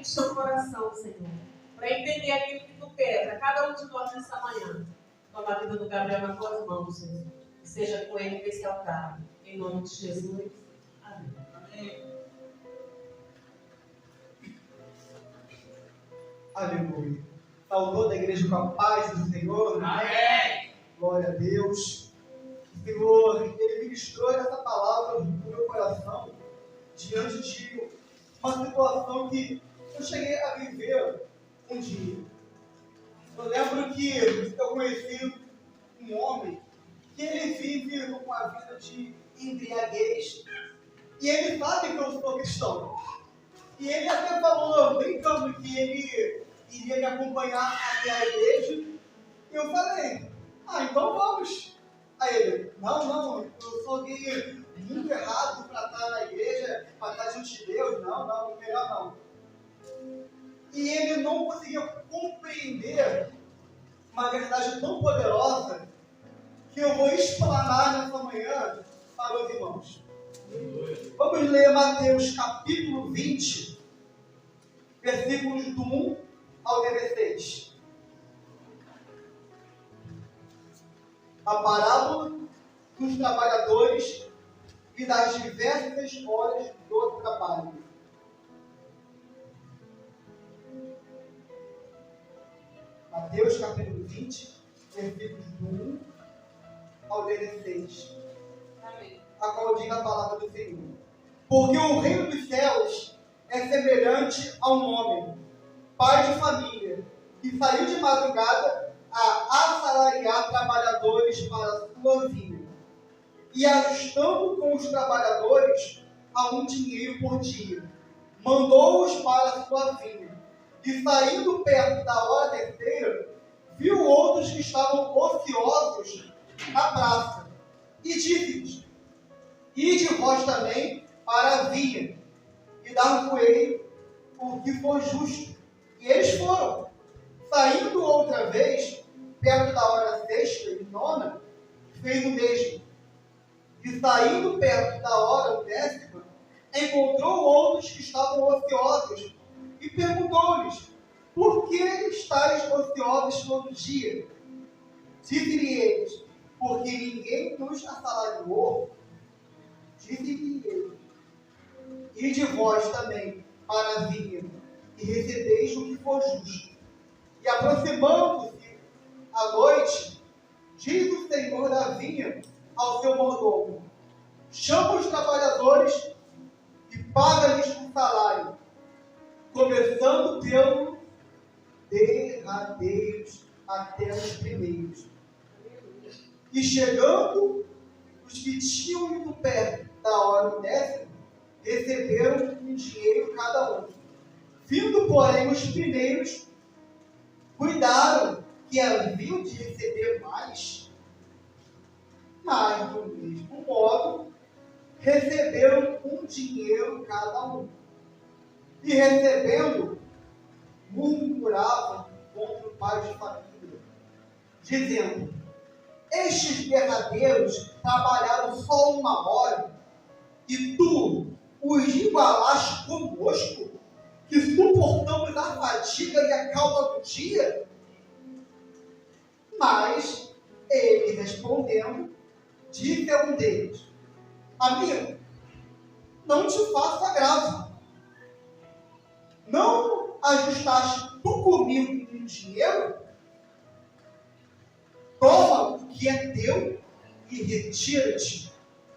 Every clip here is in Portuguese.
do seu coração, Senhor, para entender aquilo que tu quer, para cada um de nós nessa manhã. Toma a vida do Gabriel nas tuas mãos, Senhor. E seja com ele nesse altar. Em nome de Jesus. Amém. Amém. Aleluia. Saudou da igreja com a paz do Senhor. Amém. Glória a Deus. O Senhor, Ele ministrou essa palavra no meu coração diante de uma situação que eu cheguei a viver um dia. Eu lembro que eu conheci um homem que ele vive uma vida de embriaguez. E ele sabe que eu sou cristão. E ele até falou, brincando, que ele iria me acompanhar até a igreja. E eu falei, então vamos. Aí ele, não, eu sou alguém muito errado para estar na igreja, para estar diante de Deus. Não, melhor não. E ele não conseguia compreender uma verdade tão poderosa que eu vou explanar nessa manhã para os irmãos. Vamos ler Mateus capítulo 20, versículos do 1 ao 16. A parábola dos trabalhadores e das diversas horas do trabalho. Mateus capítulo 20, versículos do 1 ao 16. Amém. A qual diz a palavra do Senhor. Porque o reino dos céus é semelhante a um homem, pai de família, que saiu de madrugada a assalariar trabalhadores para a sua vinha, e ajustando com os trabalhadores a um dinheiro por dia, mandou-os para a sua vinha, e saindo perto da hora terceira, viu outros que estavam ociosos na praça, e disse-lhes: ide vós também para a vinha, e dar-vos-ei o que for justo. E eles foram. Saindo outra vez, perto da hora sexta e nona, fez o mesmo. E saindo perto da hora décima, encontrou outros que estavam ociosos, e perguntou-lhes: por que estáis ociosos todo dia? Disse-lhe eles: porque ninguém nos assalariou. Disse-lhe ele: ide vós também para a vinha, e recebeis o que for justo. E aproximando-se à noite, diz o Senhor da vinha ao seu mordomo: chama os trabalhadores e paga-lhes o salário, começando pelos derradeiros até os primeiros. E chegando os que tinham ido perto da hora décima, receberam um dinheiro cada um. Vindo, porém, os primeiros, cuidaram que haviam de receber mais, mas do mesmo modo receberam um dinheiro cada um. E recebendo, murmuravam contra o pai de família, dizendo: estes derradeiros trabalharam só uma hora, e tu os igualaste conosco, que suportamos a fadiga e a calma do dia? Mas ele, respondendo, disse a um deles: amigo, não te faço agravo. Não ajustaste tu comigo um dinheiro? Toma o que é teu e retira-te.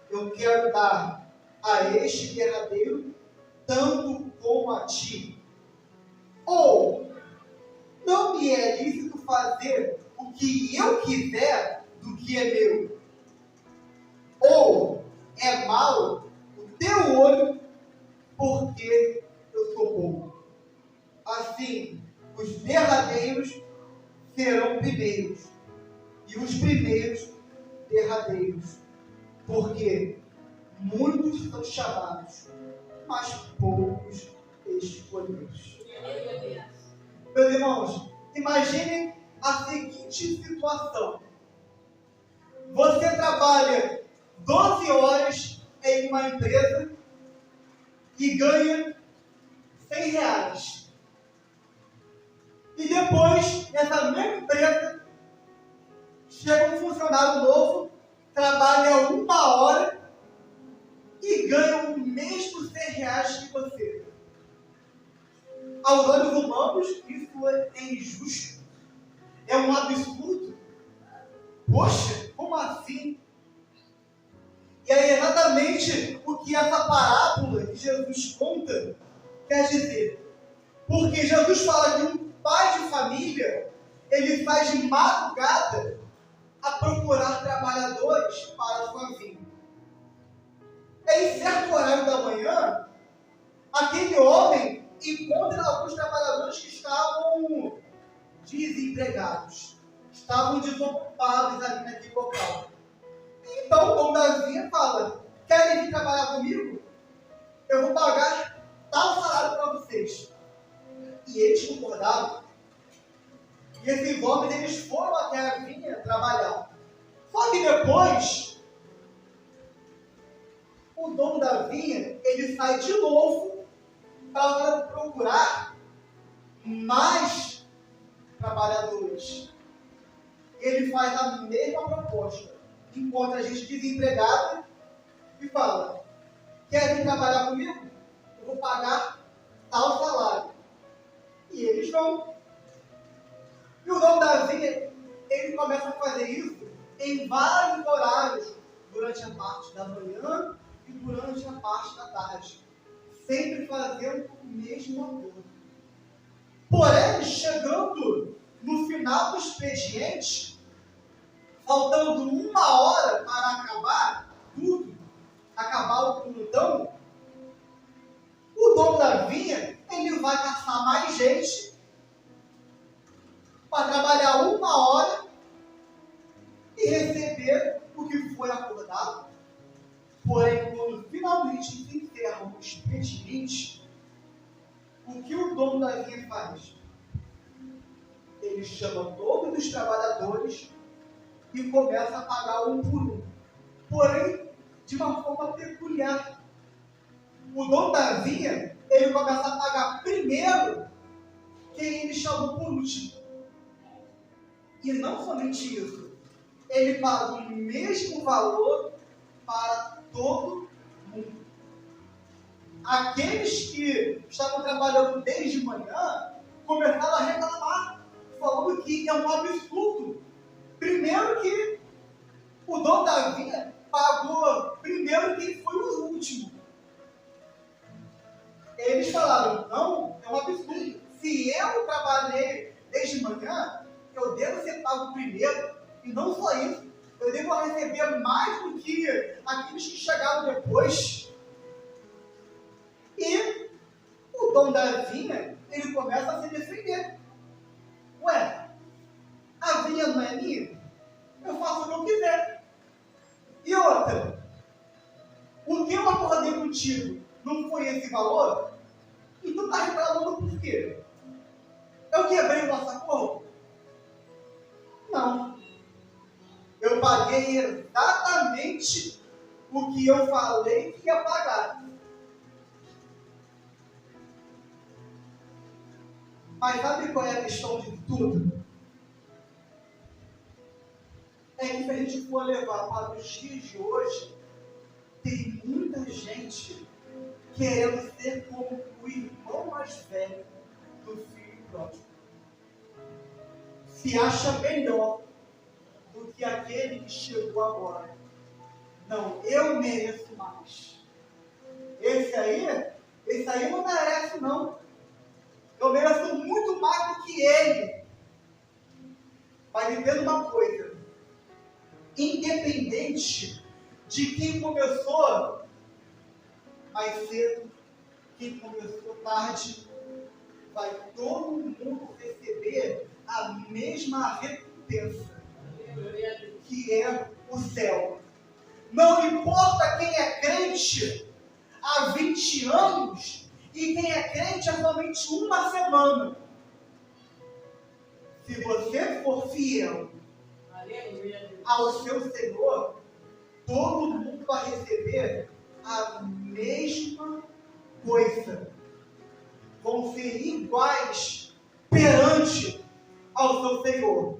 Eu quero dar a este derradeiro tanto como a ti. Ou não me é lícito fazer o que eu quiser do que é meu? Ou é mau o teu olho porque eu sou bom? Assim, os derradeiros serão primeiros, e os primeiros derradeiros, porque muitos são chamados, mas poucos escolhidos. Meus irmãos, imaginem a seguinte situação: você trabalha 12 horas em uma empresa e ganha R$100. nessa mesma empresa, chega um funcionário novo, trabalha 1 hora e ganha o mesmo R$ 100 que você. Aos olhos humanos, isso é injusto. É um absurdo. Poxa, como assim? E é exatamente o que essa parábola que Jesus conta quer dizer. Porque Jesus fala que um pai de família, ele faz de madrugada a procurar trabalhadores para a sua vinha. Em certo horário da manhã, aquele homem encontra alguns trabalhadores que estavam desempregados, estavam desocupados ali naquele local. Então o dono da vinha fala: querem vir trabalhar comigo? Eu vou pagar tal salário para vocês. E eles concordaram. E esses homens, eles foram até a vinha trabalhar. Só que depois, o dono da vinha, ele sai de novo para procurar mais trabalhadores. Ele faz a mesma proposta. Encontra a gente desempregada e fala: quer vir trabalhar comigo? Eu vou pagar tal salário. E eles vão. E o dono da vinha, ele começa a fazer isso em vários horários, durante a parte da manhã e durante a parte da tarde, sempre fazendo o mesmo acordo. Porém, chegando no final do expediente, faltando 1 hora para acabar tudo, acabar o plantão, o dono da vinha, ele vai caçar mais gente para trabalhar 1 hora e receber o que foi acordado. Porém, quando finalmente se encerra o expediente, o que o dono da vinha faz? Ele chama todos os trabalhadores e começa a pagar um por um. Porém, de uma forma peculiar. O dono da vinha, ele começa a pagar primeiro quem ele chamou por último. E não somente isso, ele paga o mesmo valor para todo mundo. Aqueles que estavam trabalhando desde manhã começaram a reclamar, falando que é um absurdo. Primeiro que o dono da vinha pagou primeiro quem foi o último. Eles falaram: não, é um absurdo. Se eu trabalhei desde manhã, eu devo ser pago primeiro. E não só isso, eu devo receber mais do que aqueles que chegaram depois. E o dono da vinha, ele começa a se defender. Ué, a vinha não é minha? Eu faço o que eu quiser. E outra, o que eu acordei contigo não foi esse valor? E tu está reclamando por quê? Eu quebrei o nosso acordo? Não. Eu paguei exatamente o que eu falei que ia pagar. Mas sabe qual é a questão de tudo? É que se a gente for levar para os dias de hoje, tem muita gente querendo ser como o irmão mais velho do filho pródigo. Se acha melhor do que aquele que chegou agora. Não, eu mereço mais. Esse aí não merece não. Eu mereço muito mais do que ele. Mas entenda uma coisa. Independente de quem começou mais cedo, quem começou tarde, vai todo mundo receber a mesma recompensa, que é o céu. Não importa quem é crente há 20 anos e quem é crente há somente 1 semana. Se você for fiel ao seu Senhor, todo mundo vai receber a mesma coisa. Vão ser iguais perante ao ao seu Senhor.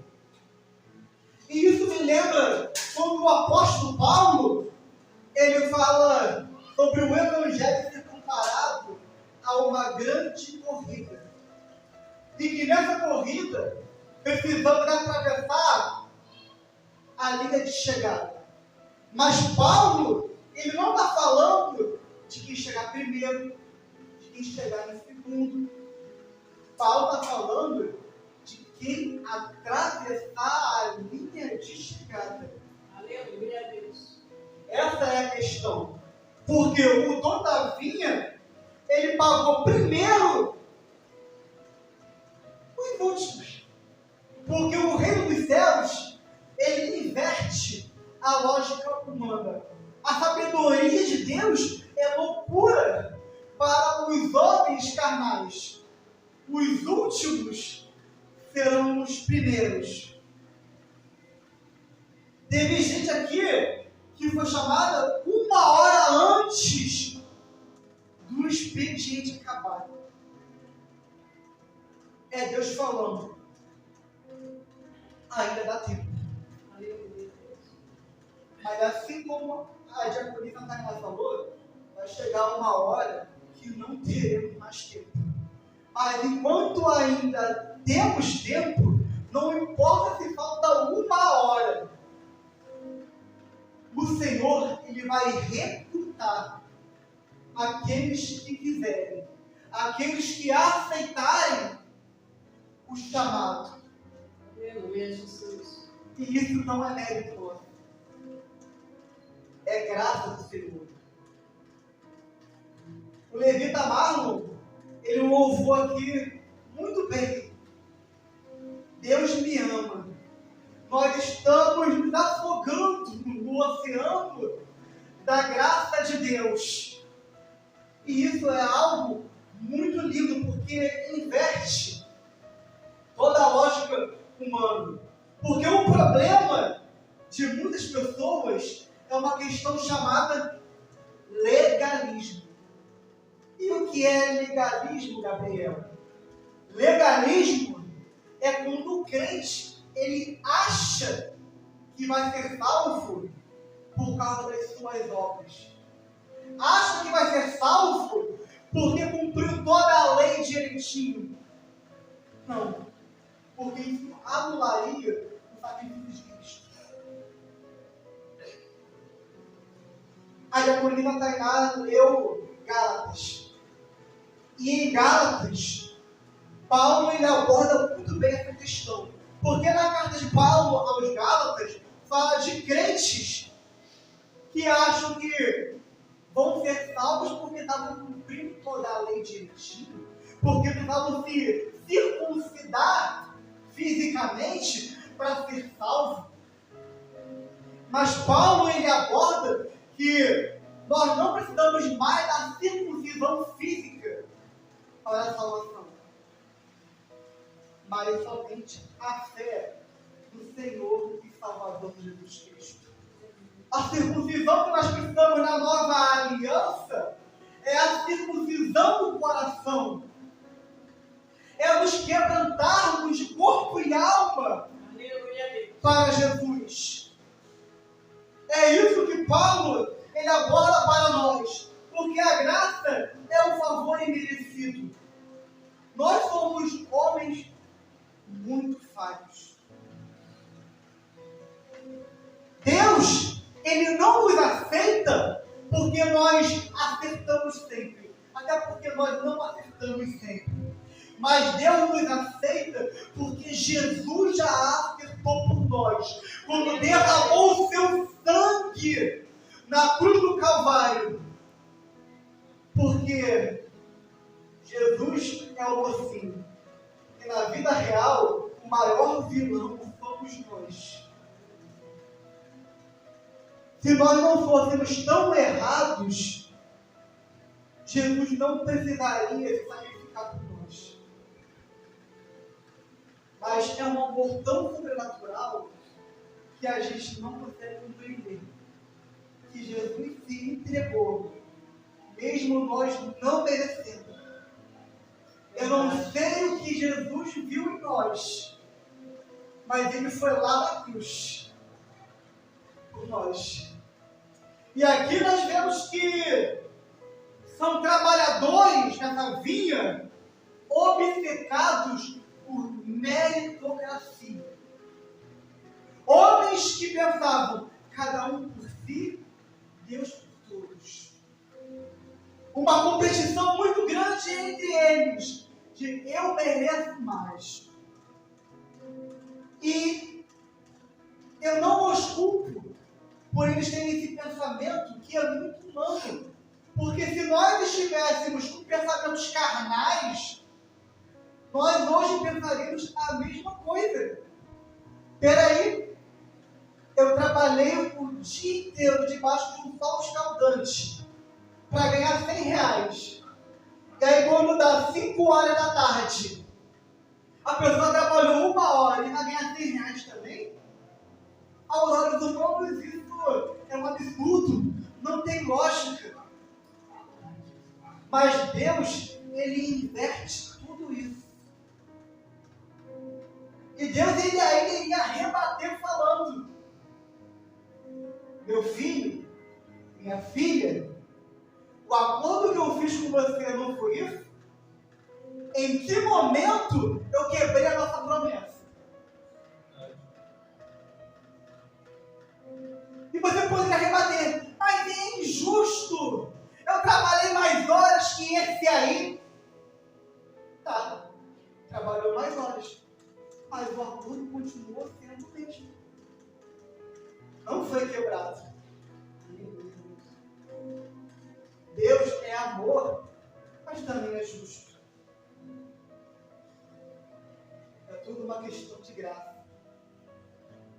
E isso me lembra quando o apóstolo Paulo, ele fala sobre o evangelho ser comparado a uma grande corrida. E que nessa corrida precisamos atravessar a linha de chegada. Mas Paulo, ele não está falando de quem chegar primeiro, de quem chegar em segundo. Paulo está falando de quem atravessar a linha de chegada. Aleluia a Deus. Essa é a questão. Porque o dono da vinha, ele pagou primeiro os últimos. Porque o reino dos céus, ele inverte a lógica humana. A sabedoria de Deus é loucura para os homens carnais. Os últimos serão os primeiros. Teve gente aqui que foi chamada 1 hora antes do expediente acabar. É Deus falando. Ainda dá tempo. Mas assim como a diaconisa Natália falou, vai chegar uma hora que não teremos mais tempo. Mas enquanto ainda temos tempo, não importa se falta 1 hora, o Senhor, ele vai recrutar aqueles que quiserem, aqueles que aceitarem o chamado. Aleluia, Jesus. E isso não é mérito nosso. É graça do Senhor. O levita Marlon, ele louvou aqui muito bem. Deus me ama. Nós estamos nos afogando no oceano da graça de Deus. E isso é algo muito lindo, porque inverte toda a lógica humana. Porque o problema de muitas pessoas é uma questão chamada legalismo. E o que é legalismo, Gabriel? Legalismo é quando o crente, ele acha que vai ser salvo por causa das suas obras. Acha que vai ser salvo porque cumpriu toda a lei direitinho. Não. Porque isso anularia o sacrifício de Cristo. A diaconisa Tainá leu Gálatas. E em Gálatas, Paulo ele aborda muito bem essa questão. Porque na carta de Paulo aos Gálatas, fala de crentes que acham que vão ser salvos porque estavam cumprindo toda a lei direitinho, porque precisavam se circuncidar fisicamente para ser salvo. Mas Paulo ele aborda que nós não precisamos mais da circuncisão física para a salvação, mas somente a fé no Senhor e Salvador Jesus Cristo. A circuncisão que nós precisamos na nova aliança é a circuncisão do coração. É nos quebrantarmos de corpo e alma para Jesus. É isso que Paulo ele aborda para nós. Porque a graça é um favor imerecido. Nós somos homens muito falhos. Deus, ele não nos aceita porque nós acertamos sempre. Até porque nós não acertamos sempre. Mas Deus nos aceita porque Jesus já acertou por nós. Quando derramou o seu sangue na cruz do Calvário. Porque Jesus é o mocinho. E na vida real, o maior vilão somos nós. Se nós não fôssemos tão errados, Jesus não precisaria se sacrificar por nós. Mas é um amor tão sobrenatural que a gente não consegue compreender. Que Jesus se entregou, mesmo nós não merecendo. Eu não sei o que Jesus viu em nós, mas ele foi lá na cruz por nós. E aqui nós vemos que são trabalhadores nessa vinha obcecados por meritocracia. Homens que pensavam, cada um por si, Deus por todos. Uma competição muito grande entre eles, de eu mereço mais. E eu não os culpo por eles terem esse pensamento que é muito humano. Porque se nós estivéssemos com pensamentos carnais, nós hoje pensaríamos a mesma coisa. Peraí, eu trabalhei o dia inteiro debaixo de um sol escaldante para ganhar R$100. E aí quando dá 5 horas da tarde, a pessoa trabalhou 1 hora e vai ganhar R$100 também? Aos olhos humanos isso é um absurdo, não tem lógica. Mas Deus, Ele inverte tudo isso. E Deus ainda iria rebater falando: meu filho, minha filha, o acordo que eu fiz com você não foi isso? Em que momento eu quebrei a nossa promessa? E você poderia rebater: mas é injusto, eu trabalhei mais horas que esse aí. Tá, trabalhou mais horas, mas o acordo continuou sendo o mesmo. Não foi quebrado. Deus é amor, mas também é justo. É tudo uma questão de graça.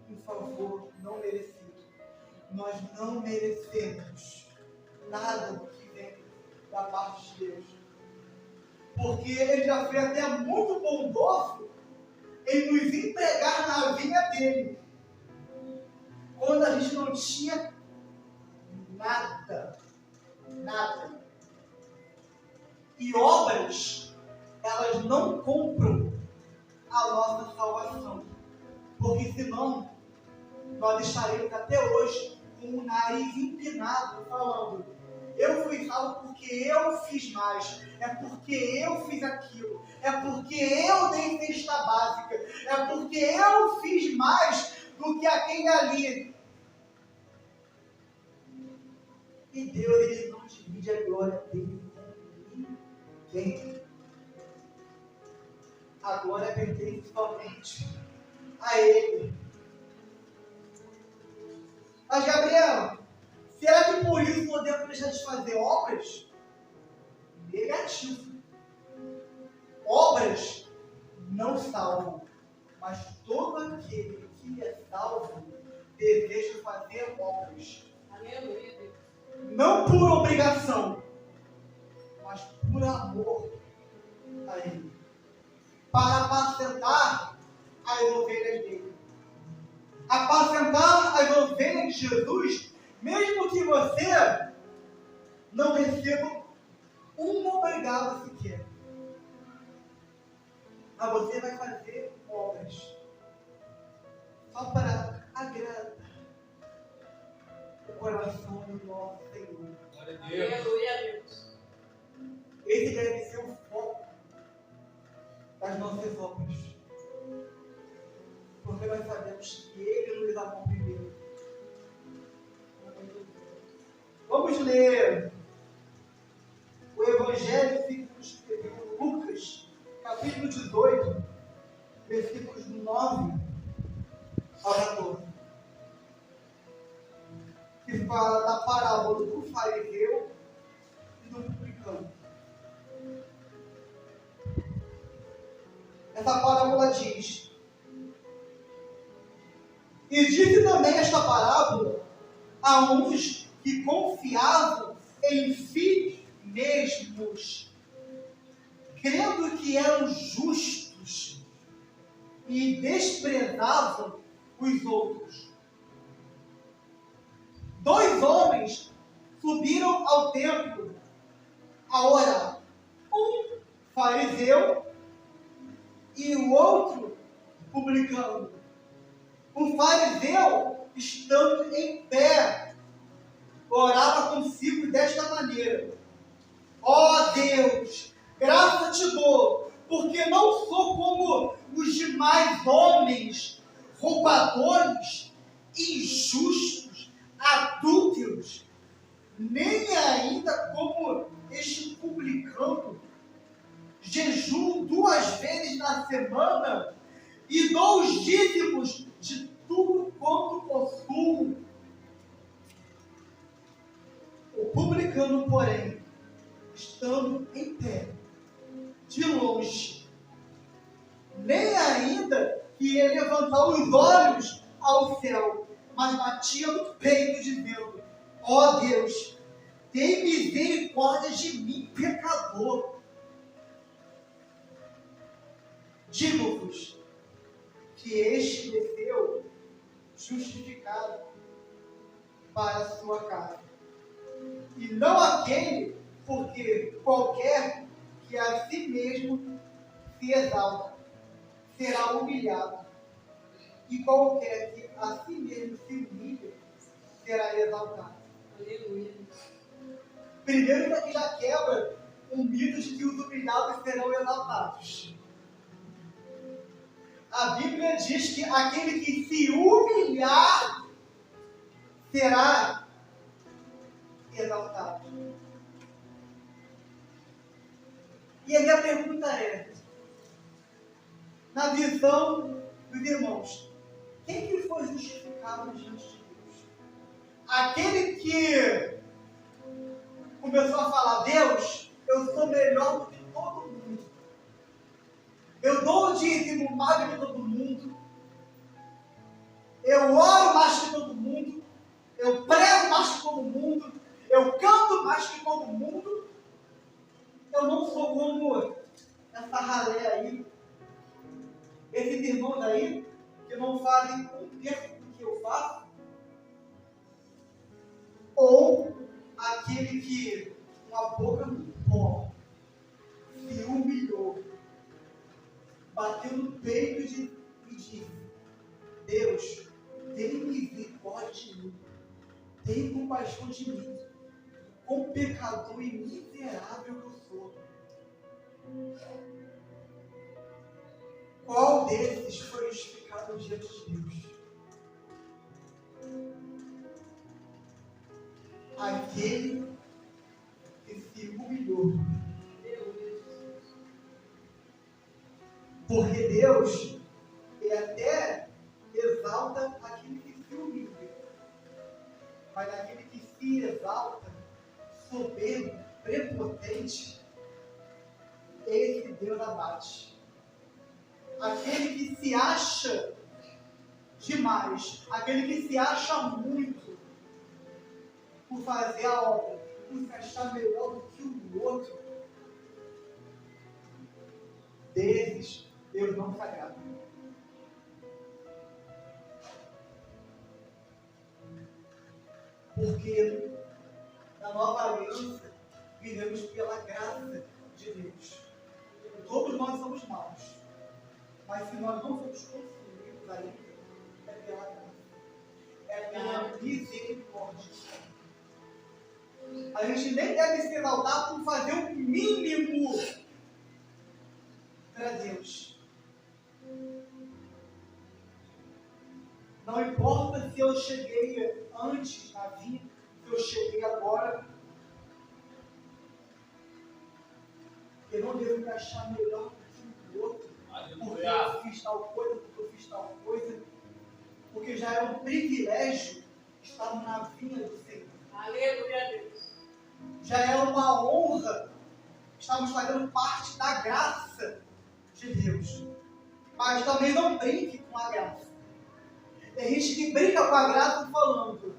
Um favor não merecido. Nós não merecemos nada do que vem da parte de Deus. Porque Ele já foi até muito bondoso em nos entregar na vinha dele, quando a gente não tinha nada. Nada. E obras, elas não compram a nossa salvação. Porque senão, nós estaremos até hoje com o nariz empinado, falando: eu fui salvo porque eu fiz mais, é porque eu fiz aquilo, é porque eu dei cesta básica, é porque eu fiz mais do que aquele ali. E Deus, Ele não divide a glória dele com ninguém. A glória pertence somente a Ele. Mas, Gabriel, será que por isso podemos deixar de fazer obras? Negativo. Obras não salvam, mas todo aquele que é salvo deseja fazer obras. Aleluia, Deus. Não por obrigação, mas por amor a Ele. Para apacentar as ovelhas dele. Apacentar as ovelhas de Jesus, mesmo que você não receba um obrigado sequer. Mas você vai fazer obras só para agradar o coração do nosso Senhor. Aleluia, Deus. Esse deve ser o foco das nossas obras. Porque nós sabemos que Ele nos amou primeiro. Vamos ler o Evangelho segundo escreveu Lucas, capítulo 18, versículos 9 ao 14. Que fala da parábola do fariseu e do publicano. Essa parábola diz: e disse também esta parábola a uns que confiavam em si mesmos, crendo que eram justos e desprezavam os outros. 2 homens subiram ao templo a orar, um fariseu e o outro publicano. Um fariseu, estando em pé, orava consigo desta maneira: ó Deus, graça te dou, porque não sou como os demais homens, roubadores, injustos, adúlteros, nem ainda como este publicano. Jejuo 2 vezes na semana e dou os dízimos de tudo quanto possuo. O publicano, porém, estando em pé, de longe, nem ainda que ia levantar os olhos ao céu, mas batia no peito, dizendo: ó Deus, tem misericórdia de mim, pecador. Digo-vos que este desceu justificado para a sua casa, e não aquele, porque qualquer que a si mesmo se exalta será humilhado, e qualquer que a si mesmo se humilha será exaltado. Aleluia. Primeiro, isso aqui já quebra o mito de que os humilhados serão exaltados. A Bíblia diz que aquele que se humilhar será exaltado. E a minha pergunta é: na visão dos irmãos, quem que foi justificado diante de Deus? Aquele que começou a falar: Deus, eu sou melhor do que todo mundo, eu dou o dízimo mais do que todo mundo, eu oro mais que todo mundo, eu prego mais que todo mundo, eu canto mais que todo mundo, eu não sou como essa ralé aí, esses irmãos aí, que não fazem um terço do que eu faço, ou aquele que, com a boca no pó, se humilhou, bateu no peito e disse: Deus, tem misericórdia de mim, tem compaixão de mim, quão pecador e miserável eu sou. Qual desses foi justificado diante de Deus? Aquele que se humilhou. Porque Deus, Ele até exalta aquele que se humilha, mas aquele que se exalta, soberbo, prepotente, esse Deus abate. Aquele que se acha demais, aquele que se acha muito por fazer a obra, por se achar melhor do que o outro, desses Deus não se agrada. Porque na nova aliança vivemos pela graça de Deus. Todos nós somos maus, mas se nós não somos consumidos ainda, é pela graça, é pela misericórdia. A gente nem deve se exaltar por fazer o mínimo para Deus. Não importa se eu cheguei antes na vida, se eu cheguei agora, eu não devo me achar melhor do que o outro, porque eu fiz tal coisa, porque eu fiz tal coisa, porque já é um privilégio estar na vinha do Senhor. Aleluia, Deus. Já é uma honra estarmos fazendo parte da graça de Deus. Mas também não brinque com a graça. Tem gente que brinca com a graça falando: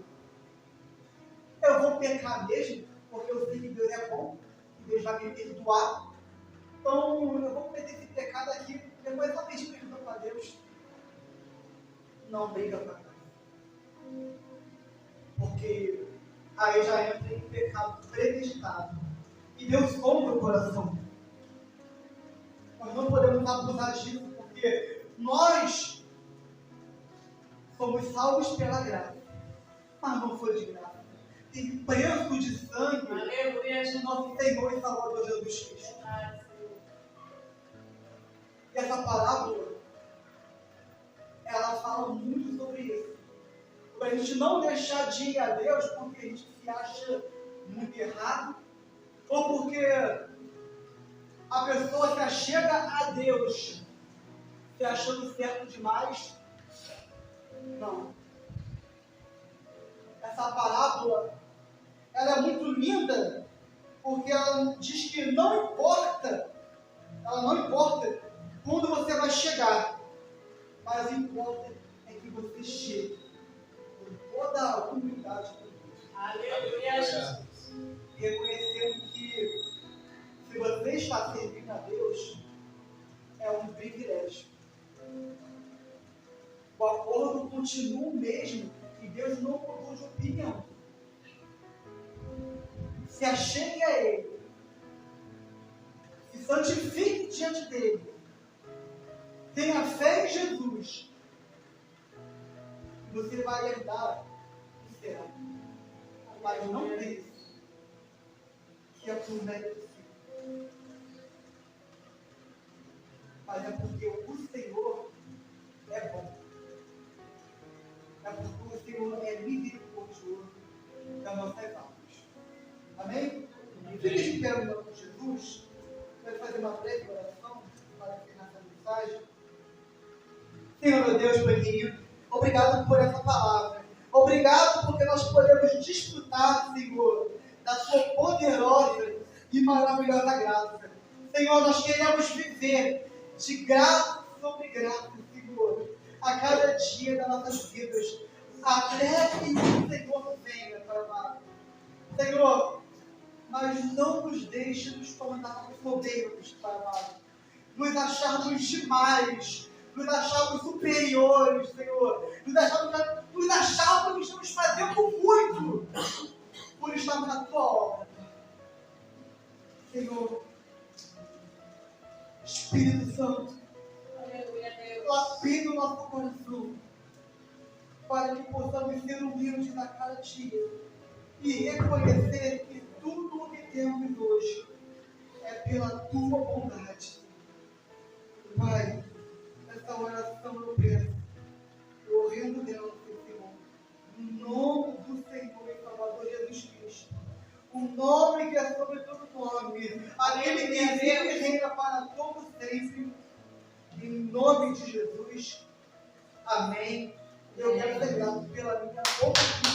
eu vou pecar mesmo, porque eu sei que Deus é bom, que Deus vai me perdoar. Então eu vou cometer esse pecado aqui, depois eu só pedir perdão para Deus. Não brinca com a graça. Porque aí já entra em pecado premeditado. E Deus sonda o coração. Nós não podemos abusar disso, porque nós Fomos salvos pela graça, mas não foi de graça. Tem preço de sangue Aleluia, de nosso Senhor e Salvador Jesus Cristo. E essa parábola, ela fala muito sobre isso. Para a gente não deixar de ir a Deus porque a gente se acha muito errado, ou porque a pessoa que chega a Deus se achando certo demais. Não. Essa parábola, ela é muito linda, porque ela diz que não importa quando você vai chegar, mas o importa é que você chegue com toda a humildade de Deus. Aleluia, Jesus. Reconhecendo que se você está servindo a Deus, é um privilégio. O acordo continua o mesmo e Deus não mudou de opinião. Se achegue a Ele, se santifique diante dEle, tenha fé em Jesus, você vai herdar o céu. Mas não pense que é por mérito seu, mas é porque o Senhor é bom. É porque o Senhor é misericordioso das nossas almas. Amém? Fique de pé no nome de Jesus. Vai fazer uma breve oração para terminar essa mensagem. Senhor, meu Deus, Pai querido, obrigado por essa palavra. Obrigado porque nós podemos desfrutar, Senhor, da Sua poderosa e maravilhosa graça. Senhor, nós queremos viver de graça sobre graça, Senhor, a cada dia das nossas vidas, até que o Senhor venha, Pai amado. Senhor, mas não nos deixe nos tornarmos soberbos, Pai amado, nos acharmos demais, nos acharmos superiores, Senhor, nos acharmos que estamos fazendo muito por estarmos na Tua obra. Senhor, Espírito Santo, lapida o nosso coração, para que possamos ser humildes a cada dia e reconhecer que tudo o que temos hoje é pela Tua bondade. Pai, essa oração eu peço, eu rendo dela, Senhor, no nome do Senhor e Salvador Jesus Cristo, o nome que é sobre todo nome, aquele que vive e reina para todo sempre, em nome de Jesus. Amém. Eu quero ser grato pela minha oportunidade.